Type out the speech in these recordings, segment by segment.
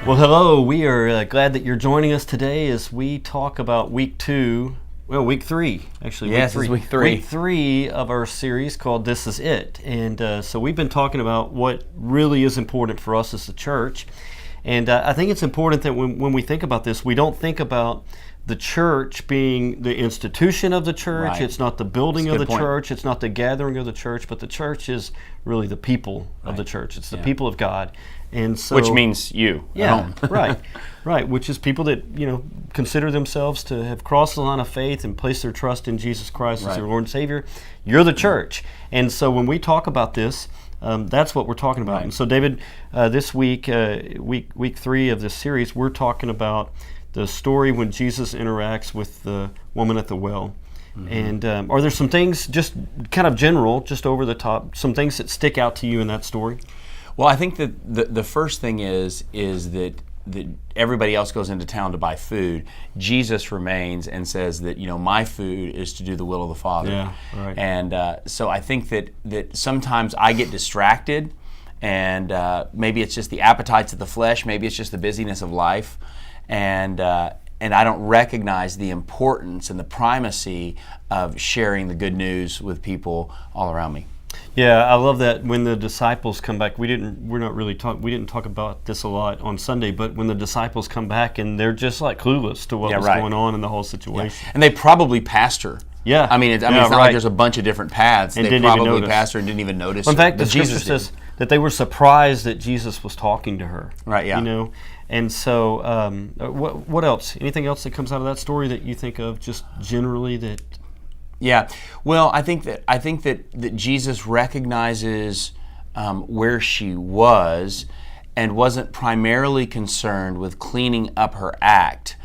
Well, hello. We are glad that you're joining us today as we talk about week 3, actually. Yes, it's week 3. Week 3 of our series called This Is It. And so we've been talking about what really is important for us as a church. And I think it's important that when we think about this, we don't think about the church being the institution of the church. Right. It's not the building of the point. church. It's not the gathering of the church. But the church is really the people of the church. It's the people of God. And so, which means you. yeah, right. Which is people that consider themselves to have crossed the line of faith and placed their trust in Jesus Christ as their Lord and Savior. You're the church, and so when we talk about this, that's what we're talking about. Right. And so, David, this week, week 3 of this series, we're talking about the story when Jesus interacts with the woman at the well. Mm-hmm. And are there some things, just kind of general, just over the top, some things that stick out to you in that story? Well, I think that the first thing is that everybody else goes into town to buy food. Jesus remains and says that, my food is to do the will of the Father. Yeah, right. And so I think that sometimes I get distracted, and maybe it's just the appetites of the flesh, maybe it's just the busyness of life, and I don't recognize the importance and the primacy of sharing the good news with people all around me. Yeah, I love that when the disciples come back. We didn't talk about this a lot on Sunday, but when the disciples come back and they're just like clueless to what was going on in the whole situation. Yeah. And they probably passed her. Yeah. I mean, it's not like there's a bunch of different paths. And they probably passed her and didn't even notice. In fact, the scripture says that they were surprised that Jesus was talking to her. Right, yeah. And so what else? Anything else that comes out of that story that you think of just generally that... Yeah, well, I think that Jesus recognizes where she was and wasn't primarily concerned with cleaning up her act.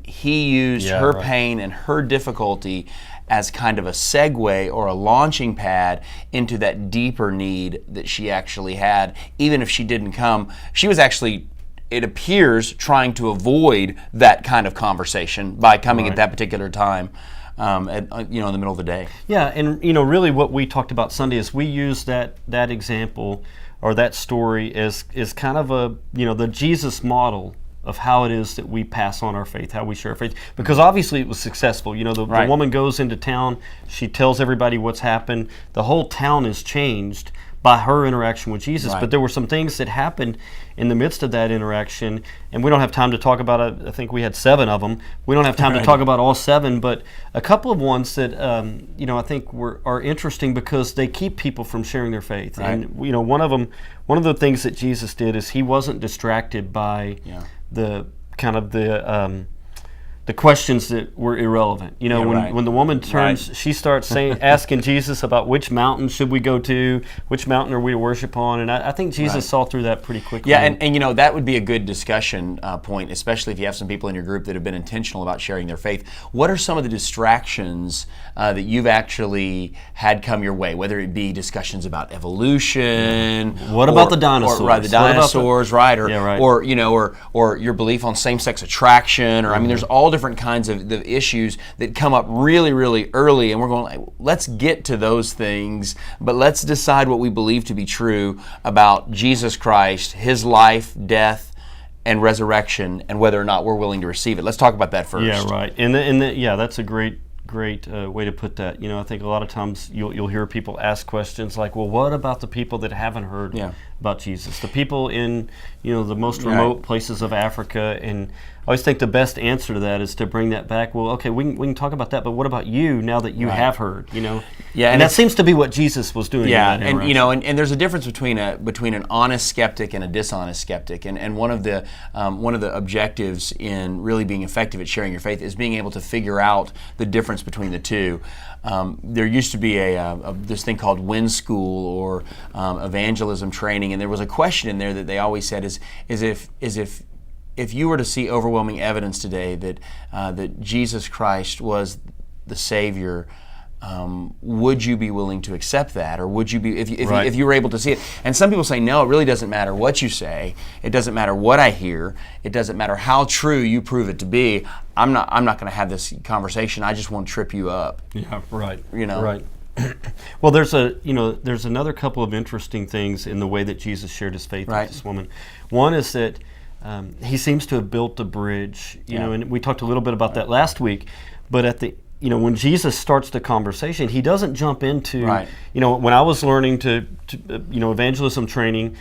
He used her pain and her difficulty as kind of a segue or a launching pad into that deeper need that she actually had. Even if she didn't come, she was actually, it appears, trying to avoid that kind of conversation by coming at that particular time. In the middle of the day. Yeah, and really what we talked about Sunday is we use that example or that story as kind of a the Jesus model of how it is that we pass on our faith, how we share our faith. Because obviously it was successful. The woman goes into town, she tells everybody what's happened. The whole town is changed by her interaction with Jesus. But there were some things that happened in the midst of that interaction, and we don't have time to talk about it. I think we had 7 of them. We don't have time to talk about all 7, but a couple of ones that I think are interesting because they keep people from sharing their faith. Right. And one of the things that Jesus did is he wasn't distracted by the kind of the questions that were irrelevant. When the woman turns, she starts asking Jesus about which mountain should we go to, which mountain are we to worship on, and I think Jesus saw through that pretty quickly. Yeah, and that would be a good discussion point, especially if you have some people in your group that have been intentional about sharing their faith. What are some of the distractions that you've actually had come your way, whether it be discussions about evolution? What about the dinosaurs? The dinosaurs, or your belief on same-sex attraction, or I mean, there's all different kinds of the issues that come up really, really early, and we're going, let's get to those things, but let's decide what we believe to be true about Jesus Christ, His life, death, and resurrection, and whether or not we're willing to receive it. Let's talk about that first. Yeah, right. And that's a great way to put that. I think a lot of times you'll hear people ask questions like, well, what about the people that haven't heard about Jesus? The people in the most remote places of Africa. And I always think the best answer to that is to bring that back. Well, okay, we can talk about that, but what about you now that you have heard? Yeah, and that seems to be what Jesus was doing. Yeah, and there's a difference between an honest skeptic and a dishonest skeptic. And one of the objectives in really being effective at sharing your faith is being able to figure out the difference between the two. There used to be this thing called WIN School or evangelism training, and there was a question in there that they always said is if you were to see overwhelming evidence today that Jesus Christ was the Savior, would you be willing to accept that, or would you be if you were able to see it? And some people say no. It really doesn't matter what you say. It doesn't matter what I hear. It doesn't matter how true you prove it to be. I'm not going to have this conversation. I just want to trip you up. Yeah, right. Right. Well, there's another couple of interesting things in the way that Jesus shared his faith with this woman. One is that he seems to have built a bridge, you know, Yeah. and we talked a little bit about that last week. But at the, you know, when Jesus starts the conversation, he doesn't jump into, Right. you know, when I was learning to you know, evangelism training,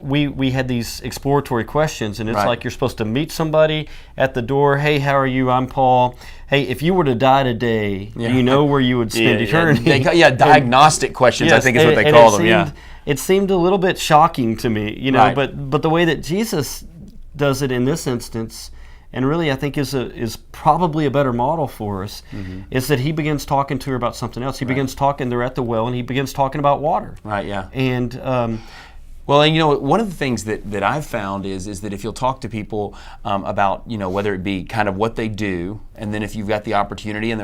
we had these exploratory questions, and it's Right. like you're supposed to meet somebody at the door. Hey, how are you? I'm Paul. Hey, if you were to die today, do you know where you would spend eternity? Diagnostic questions, I Yes, think is what they and call them. It seemed a little bit shocking to me, you know, Right. but the way that Jesus does it in this instance, and really I think is probably a better model for us, is that he begins talking to her about something else. He begins talking, they're at the well, and he begins talking about water. Right, yeah. And Well, and you know, one of the things that I've found is that if you'll talk to people about, you know, whether it be kind of what they do, and then if you've got the opportunity and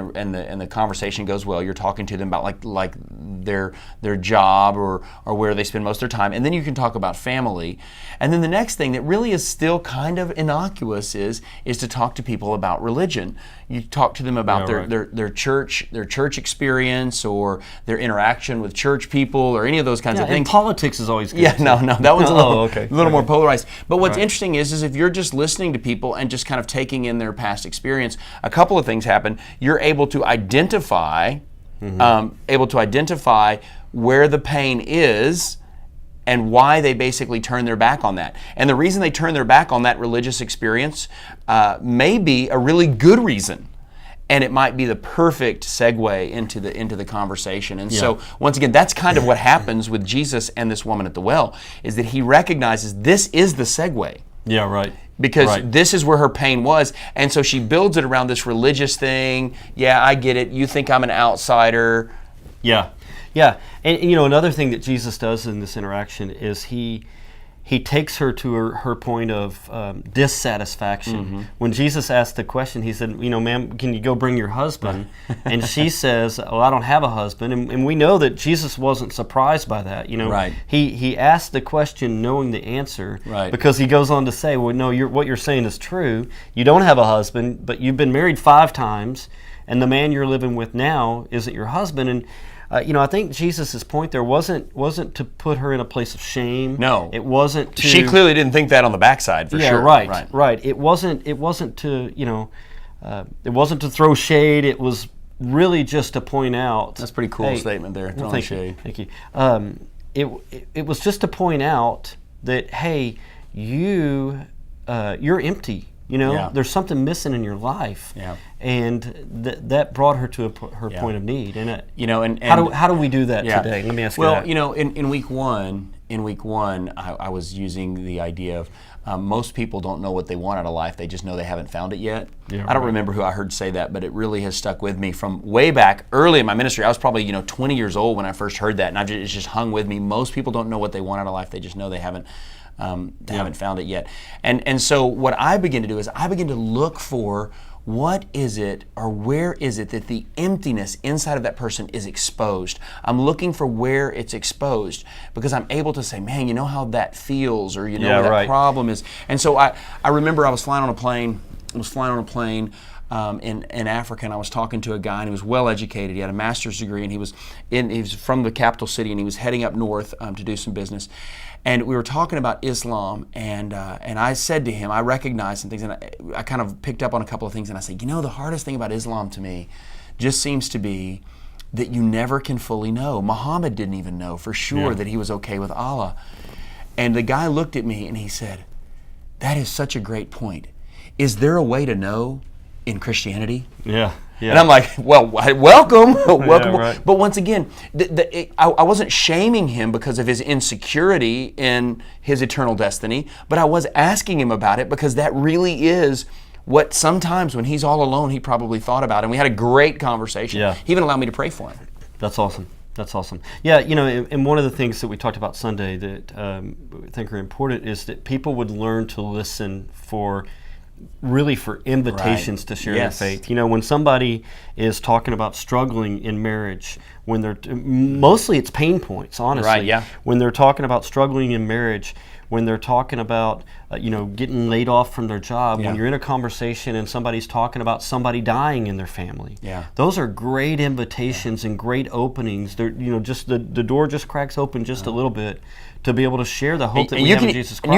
the conversation goes well, you're talking to them about like their job or where they spend most of their time, and then you can talk about family, and then the next thing that really is still kind of innocuous is to talk to people about religion. You talk to them about their church experience or their interaction with church people or any of those kinds of and things. politics is always good. Yeah, no, that one's a little, okay. a little more polarized. But what's interesting is if you're just listening to people and just kind of taking in their past experience, a couple of things happen. You're able to identify, where the pain is and why they basically turn their back on that. And the reason they turn their back on that religious experience may be a really good reason. And it might be the perfect segue into the conversation. And so, once again, that's kind of what happens with Jesus and this woman at the well, is that he recognizes this is the segue. Yeah, right. Because this is where her pain was. And so she builds it around this religious thing. Yeah, I get it. You think I'm an outsider. Yeah. Yeah. And you know, another thing that Jesus does in this interaction is he takes her to her point of dissatisfaction. When Jesus asked the question, he said, you know, ma'am, can you go bring your husband? And she says, oh, I don't have a husband. And we know that Jesus wasn't surprised by that. You know, Right. He asked the question knowing the answer, Right. because he goes on to say, well, no, what you're saying is true. You don't have a husband, but you've been married 5 times, and the man you're living with now isn't your husband. And you know, I think Jesus' point there wasn't to put her in a place of shame. No. It wasn't to... She clearly didn't think that on the backside, for sure. Right. It wasn't to, you know, it wasn't to throw shade. It was really just to point out... That's a pretty cool statement there, throwing shade. Thank you. It was just to point out that, hey, you're empty. You know, there's something missing in your life, and that brought her to her point of need. And you know, and how do we do that today? Let me ask you that. Well, you know, in week one, I was using the idea of most people don't know what they want out of life; they just know they haven't found it yet. I don't remember who I heard say that, but it really has stuck with me from way back early in my ministry. I was probably 20 years old when I first heard that, and it's just hung with me. Most people don't know what they want out of life; they just know they haven't found it yet. And so what I begin to do is I begin to look for what is it or where is it that the emptiness inside of that person is exposed. I'm looking for where it's exposed because I'm able to say, man, you know how that feels, or you know where that problem is. And so I remember I was flying on a plane. In Africa, and I was talking to a guy, and he was well educated. He had a master's degree, and he was from the capital city, and he was heading up north to do some business. And we were talking about Islam, and I said to him, I recognized some things, and I kind of picked up on a couple of things, and I said, you know, the hardest thing about Islam to me just seems to be that you never can fully know. Muhammad didn't even know for sure that he was okay with Allah. And the guy looked at me, and he said, that is such a great point. Is there a way to know in Christianity? Yeah. And I'm like, well, welcome. Right. But once again, I wasn't shaming him because of his insecurity in his eternal destiny, but I was asking him about it because that really is what sometimes when he's all alone, he probably thought about. And we had a great conversation. Yeah. He even allowed me to pray for him. That's awesome. Yeah, you know, and one of the things that we talked about Sunday that I think are important is that people would learn to listen for invitations to share their faith. You know, when somebody is talking about struggling in marriage, when they're mostly it's pain points, honestly. Right, yeah. When they're talking about struggling in marriage, when they're talking about getting laid off from their job, Yeah. when you're in a conversation and somebody's talking about somebody dying in their family. Yeah. Those are great invitations and great openings. They're, just the door just cracks open just a little bit to be able to share the hope that we have in Jesus Christ. And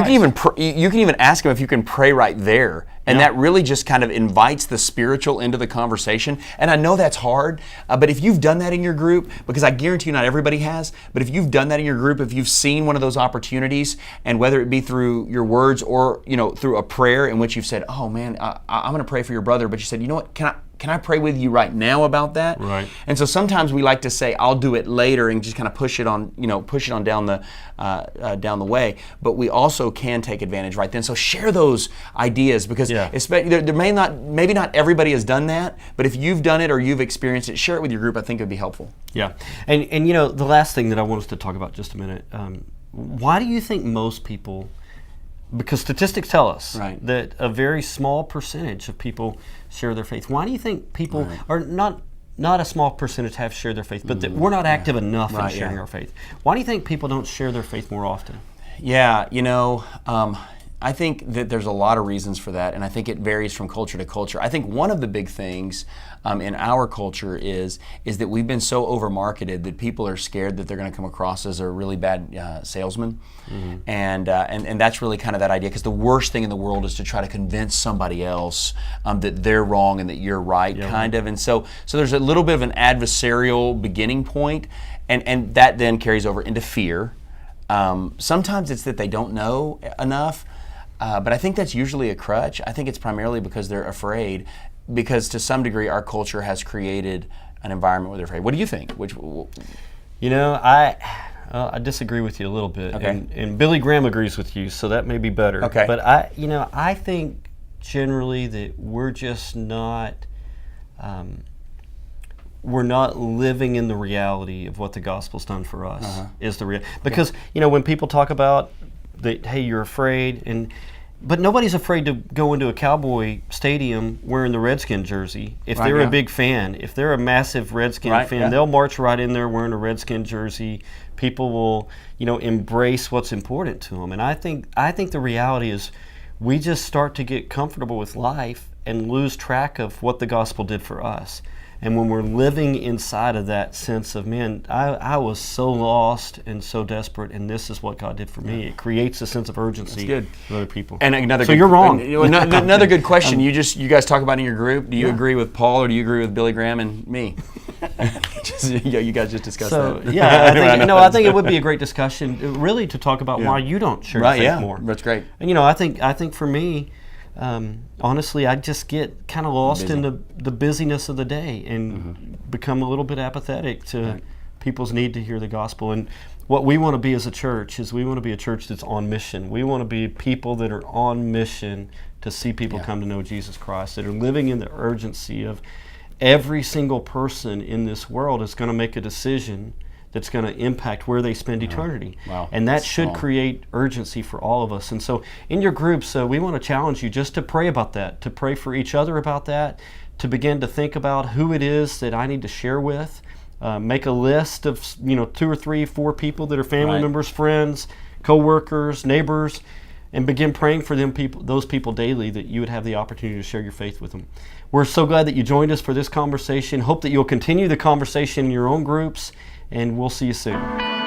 you can even ask them if you can pray right there, and that really just kind of invites the spiritual into the conversation. And I know that's hard, but if you've done that in your group, because I guarantee you not everybody has, but if you've done that in your group, if you've seen one of those opportunities, and whether it be through your words or through a prayer in which you've said, "Oh man, I'm going to pray for your brother," but you said, "You know what? Can I pray with you right now about that?" Right. And so sometimes we like to say, "I'll do it later," and just kind of push it on down the way. But we also can take advantage right then. So share those ideas, because maybe not everybody has done that, but if you've done it or you've experienced it, share it with your group. I think it would be helpful. Yeah, and the last thing that I want us to talk about just a minute. Why do you think most people? Because statistics tell us that a very small percentage of people share their faith. Why do you think people are not a small percentage have shared their faith, but that we're not active enough in sharing our faith? Why do you think people don't share their faith more often? Yeah, I think that there's a lot of reasons for that, and I think it varies from culture to culture. I think one of the big things in our culture is that we've been so over-marketed that people are scared that they're going to come across as a really bad salesman, and that's really kind of that idea, because the worst thing in the world is to try to convince somebody else that they're wrong and that you're right, kind of. And so there's a little bit of an adversarial beginning point, and that then carries over into fear. Sometimes it's that they don't know enough. But I think that's usually a crutch. I think it's primarily because they're afraid, because to some degree our culture has created an environment where they're afraid. What do you think? I disagree with you a little bit. Okay. And Billy Graham agrees with you, so that may be better. Okay. But I think generally that we're just not we're not living in the reality of what the gospel's done for us. Because when people talk about that, hey, you're afraid, but nobody's afraid to go into a Cowboy stadium wearing the Redskin jersey. If they're a big fan, if they're a massive Redskin fan, they'll march right in there wearing a Redskin jersey. People will, embrace what's important to them. And I think the reality is we just start to get comfortable with life and lose track of what the gospel did for us. And when we're living inside of that sense of, man, I was so lost and so desperate, and this is what God did for me. It creates a sense of urgency with other people. And you're wrong. Another good question. You guys talk about in your group. Do you agree with Paul, or do you agree with Billy Graham and me? You guys just discussed that. Yeah, I think it would be a great discussion, really, to talk about why you don't share your faith more. That's great. And I think for me, honestly, I just get kind of lost in the busyness of the day and become a little bit apathetic to people's need to hear the gospel. And what we want to be as a church is we want to be a church that's on mission. We want to be people that are on mission to see people come to know Jesus Christ, that are living in the urgency of every single person in this world is going to make a decision that's going to impact where they spend eternity. Wow. And that should create urgency for all of us. And so in your groups, we want to challenge you just to pray about that, to pray for each other about that, to begin to think about who it is that I need to share with. Make a list of 2 or 3, 4 people that are family members, friends, co-workers, neighbors, and begin praying for those people daily, that you would have the opportunity to share your faith with them. We're so glad that you joined us for this conversation. Hope that you'll continue the conversation in your own groups, and we'll see you soon.